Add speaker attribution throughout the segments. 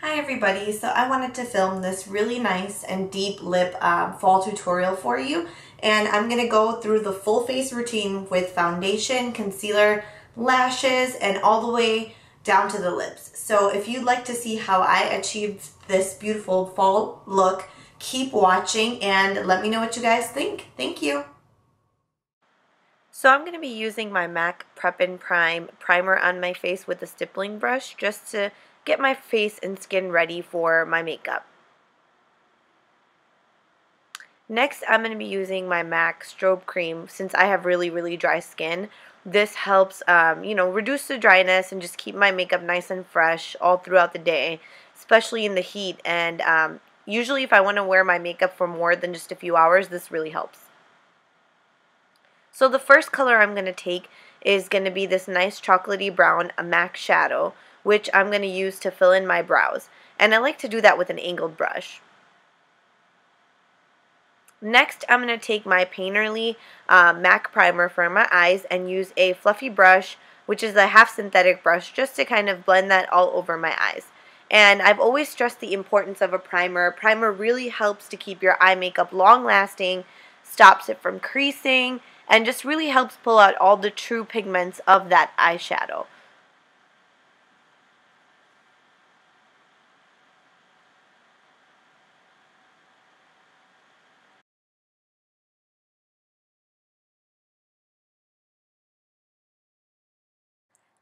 Speaker 1: Hi everybody, so I wanted to film this really nice and deep lip fall tutorial for you, and I'm going to go through the full face routine with foundation, concealer, lashes, and all the way down to the lips. So if you'd like to see how I achieved this beautiful fall look, keep watching and let me know what you guys think. Thank you. So I'm going to be using my MAC Prep and Prime primer on my face with a stippling brush just to get my face and skin ready for my makeup. Next, I'm going to be using my MAC Strobe Cream since I have really dry skin. This helps, reduce the dryness and just keep my makeup nice and fresh all throughout the day, especially in the heat. And usually if I want to wear my makeup for more than just a few hours, this really helps. So the first color I'm going to take is going to be this nice chocolatey brown MAC shadow, which I'm going to use to fill in my brows. And I like to do that with an angled brush. Next, I'm going to take my Painterly MAC primer for my eyes and use a fluffy brush, which is a half synthetic brush, just to kind of blend that all over my eyes. And I've always stressed the importance of a primer. Primer really helps to keep your eye makeup long lasting, stops it from creasing, and just really helps pull out all the true pigments of that eyeshadow.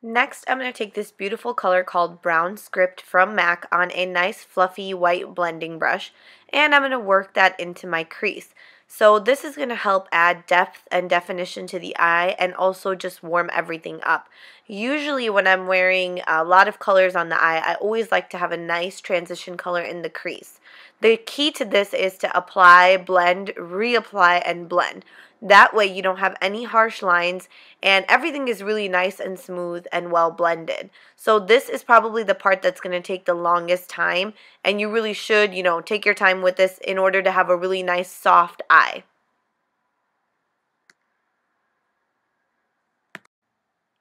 Speaker 1: Next, I'm going to take this beautiful color called Brown Script from MAC on a nice fluffy white blending brush, and I'm going to work that into my crease. So this is going to help add depth and definition to the eye and also just warm everything up. Usually when I'm wearing a lot of colors on the eye, I always like to have a nice transition color in the crease. The key to this is to apply, blend, reapply, and blend. That way you don't have any harsh lines and everything is really nice and smooth and well blended. So this is probably the part that's going to take the longest time, and you really should, take your time with this in order to have a really nice soft eye.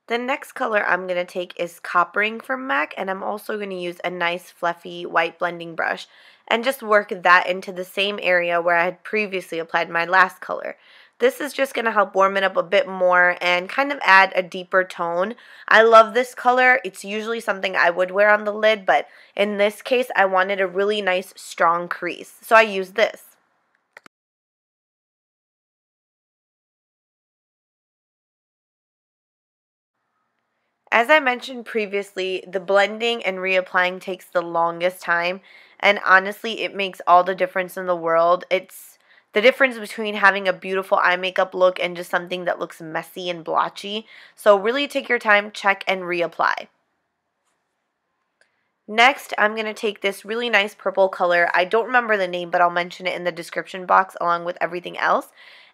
Speaker 1: The next color I'm going to take is Coppering from MAC, and I'm also going to use a nice fluffy white blending brush and just work that into the same area where I had previously applied my last color. This is just going to help warm it up a bit more and kind of add a deeper tone. I love this color. It's usually something I would wear on the lid, but in this case I wanted a really nice strong crease, so I used this. As I mentioned previously, the blending and reapplying takes the longest time, and honestly, it makes all the difference in the world. It's the difference between having a beautiful eye makeup look and just something that looks messy and blotchy. So really take your time, check, and reapply. Next, I'm going to take this really nice purple color. I don't remember the name, but I'll mention it in the description box along with everything else.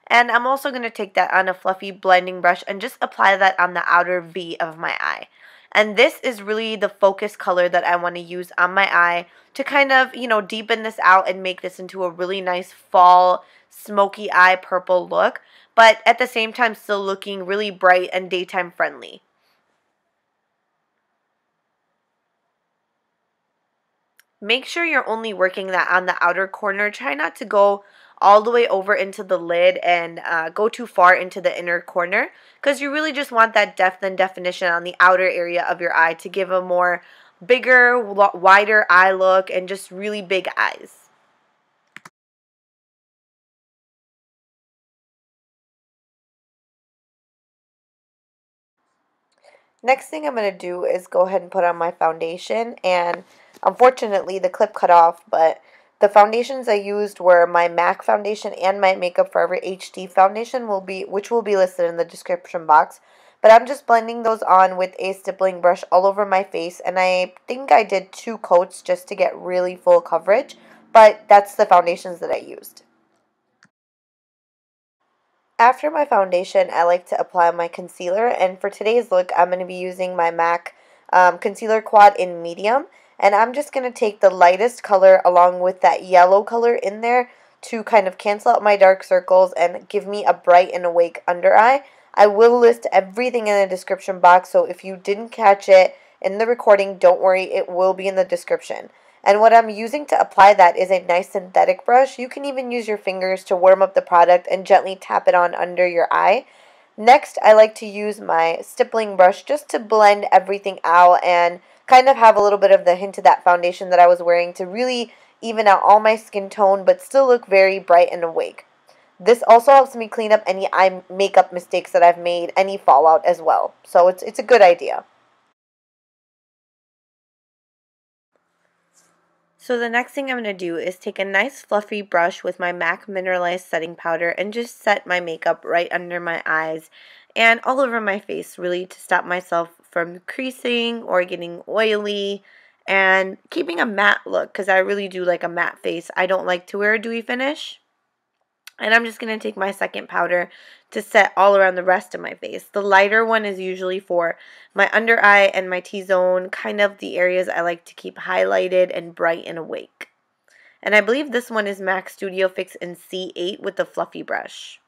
Speaker 1: And I'm also going to take that on a fluffy blending brush and just apply that on the outer V of my eye. And this is really the focus color that I want to use on my eye to kind of, deepen this out and make this into a really nice fall smoky eye purple look, but at the same time still looking really bright and daytime friendly. Make sure you're only working that on the outer corner. Try not to go all the way over into the lid and go too far into the inner corner, because you really just want that depth and definition on the outer area of your eye to give a more bigger, wider eye look and just really big eyes. Next thing I'm going to do is go ahead and put on my foundation, and unfortunately the clip cut off, but the foundations I used were my MAC foundation and my Makeup Forever HD foundation, which will be listed in the description box. But I'm just blending those on with a stippling brush all over my face, and I think I did 2 coats just to get really full coverage, but that's the foundations that I used. After my foundation, I like to apply my concealer, and for today's look, I'm going to be using my MAC Concealer Quad in medium, and I'm just going to take the lightest color along with that yellow color in there to kind of cancel out my dark circles and give me a bright and awake under eye. I will list everything in the description box, so if you didn't catch it in the recording, don't worry, it will be in the description. And what I'm using to apply that is a nice synthetic brush. You can even use your fingers to warm up the product and gently tap it on under your eye. Next, I like to use my stippling brush just to blend everything out and kind of have a little bit of the hint of that foundation that I was wearing to really even out all my skin tone but still look very bright and awake. This also helps me clean up any eye makeup mistakes that I've made, any fallout as well. So it's a good idea. So the next thing I'm going to do is take a nice fluffy brush with my MAC Mineralized Setting Powder and just set my makeup right under my eyes and all over my face, really to stop myself from creasing or getting oily and keeping a matte look, because I really do like a matte face. I don't like to wear a dewy finish. And I'm just going to take my second powder to set all around the rest of my face. The lighter one is usually for my under eye and my T-zone, kind of the areas I like to keep highlighted and bright and awake. And I believe this one is MAC Studio Fix in C8 with the fluffy brush.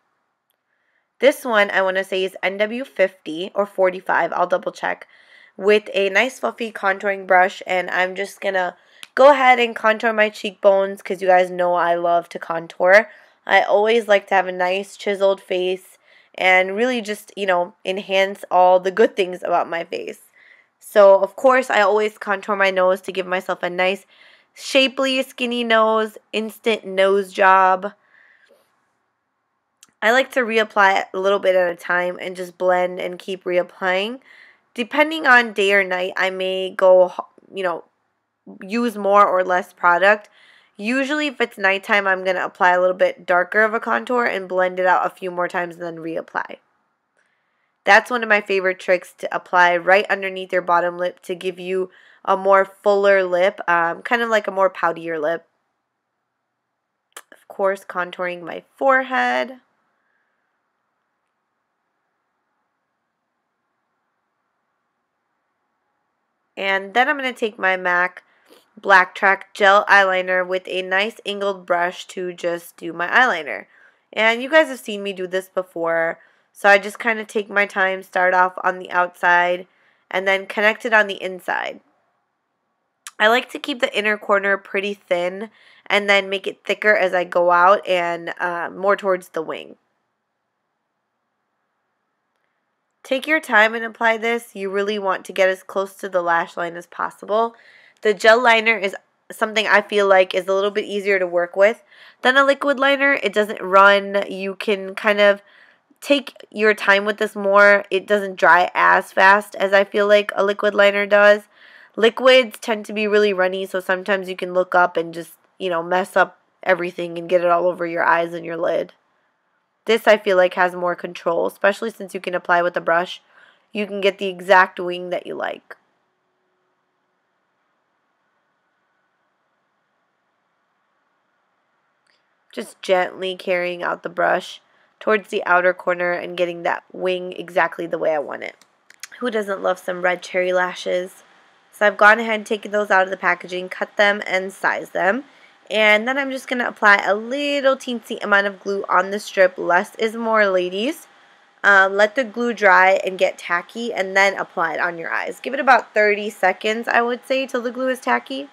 Speaker 1: This one I want to say is NW50 or 45, I'll double check, with a nice fluffy contouring brush. And I'm just going to go ahead and contour my cheekbones because you guys know I love to contour. I always like to have a nice chiseled face and really just, enhance all the good things about my face. So, of course, I always contour my nose to give myself a nice, shapely, skinny nose, instant nose job. I like to reapply it a little bit at a time and just blend and keep reapplying. Depending on day or night, I may go, use more or less product. Usually if it's nighttime, I'm going to apply a little bit darker of a contour and blend it out a few more times and then reapply. That's one of my favorite tricks, to apply right underneath your bottom lip to give you a more fuller lip, kind of like a more poutier lip. Of course, contouring my forehead. And then I'm going to take my MAC Black Track gel eyeliner with a nice angled brush to just do my eyeliner. And you guys have seen me do this before, so I just kind of take my time, start off on the outside, and then connect it on the inside. I like to keep the inner corner pretty thin and then make it thicker as I go out and more towards the wing. Take your time and apply this. You really want to get as close to the lash line as possible. The gel liner is something I feel like is a little bit easier to work with than a liquid liner. It doesn't run. You can kind of take your time with this more. It doesn't dry as fast as I feel like a liquid liner does. Liquids tend to be really runny, so sometimes you can look up and just, mess up everything and get it all over your eyes and your lid. This I feel like has more control, especially since you can apply with a brush. You can get the exact wing that you like. Just gently carrying out the brush towards the outer corner and getting that wing exactly the way I want it. Who doesn't love some red cherry lashes? So I've gone ahead and taken those out of the packaging, cut them and size them. And then I'm just going to apply a little teensy amount of glue on the strip. Less is more, ladies. Let the glue dry and get tacky and then apply it on your eyes. Give it about 30 seconds, I would say, till the glue is tacky.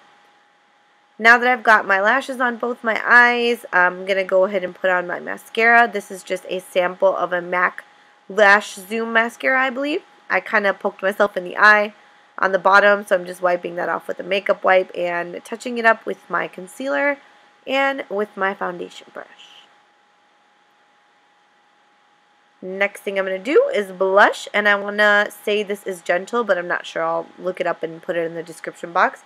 Speaker 1: Now that I've got my lashes on both my eyes, I'm going to go ahead and put on my mascara. This is just a sample of a MAC Lash Zoom mascara, I believe. I kind of poked myself in the eye on the bottom, so I'm just wiping that off with a makeup wipe and touching it up with my concealer and with my foundation brush. Next thing I'm going to do is blush, and I want to say this is Gentle, but I'm not sure. I'll look it up and put it in the description box.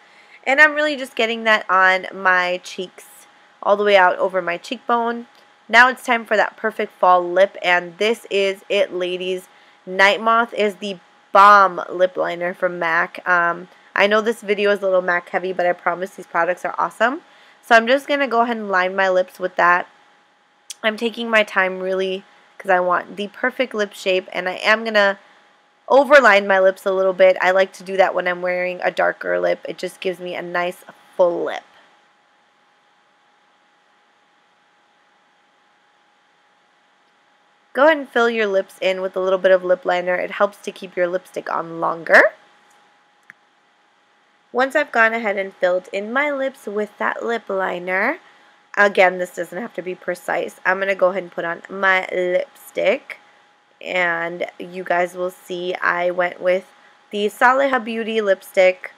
Speaker 1: And I'm really just getting that on my cheeks, all the way out over my cheekbone. Now it's time for that perfect fall lip, and this is it, ladies. NIGHTMOTH is the bomb lip liner from MAC. I know this video is a little MAC heavy, but I promise these products are awesome. So I'm just going to go ahead and line my lips with that. I'm taking my time really because I want the perfect lip shape, and I am going to overline my lips a little bit. I like to do that when I'm wearing a darker lip. It just gives me a nice full lip. Go ahead and fill your lips in with a little bit of lip liner. It helps to keep your lipstick on longer. Once I've gone ahead and filled in my lips with that lip liner, again, this doesn't have to be precise. I'm going to go ahead and put on my lipstick. And you guys will see I went with the SALEHA Beauty lipstick.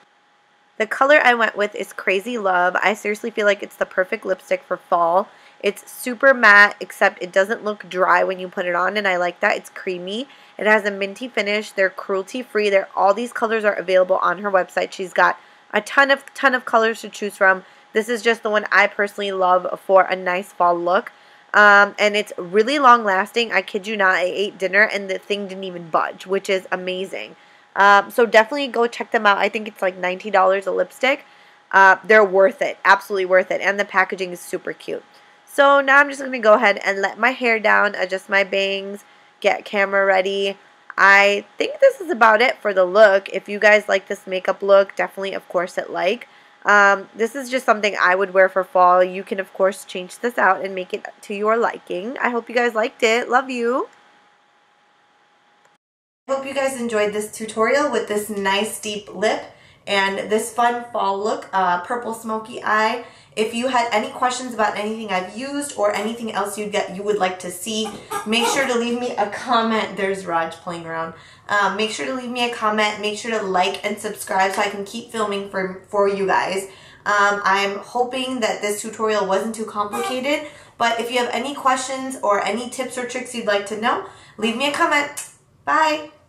Speaker 1: The color I went with is Crazy Love. I seriously feel like it's the perfect lipstick for fall. It's super matte, except it doesn't look dry when you put it on, and I like that. It's creamy. It has a minty finish. They're cruelty-free. All these colors are available on her website. She's got a ton of colors to choose from. This is just the one I personally love for a nice fall look. And it's really long lasting. I kid you not, I ate dinner and the thing didn't even budge, which is amazing. So definitely go check them out. I think it's like $90 a lipstick. They're worth it, absolutely worth it, and the packaging is super cute. So now I'm just going to go ahead and let my hair down, adjust my bangs, get camera ready. I think this is about it for the look. If you guys like this makeup look, definitely, of course, hit like. This is just something I would wear for fall. You can, of course, change this out and make it to your liking. I hope you guys liked it. Love you. I hope you guys enjoyed this tutorial with this nice deep lip and this fun fall look, purple smoky eye. If you had any questions about anything I've used or anything else you would like to see, make sure to leave me a comment. There's Rouge playing around. Make sure to leave me a comment. Make sure to like and subscribe so I can keep filming for you guys. I'm hoping that this tutorial wasn't too complicated, but if you have any questions or any tips or tricks you'd like to know, leave me a comment. Bye!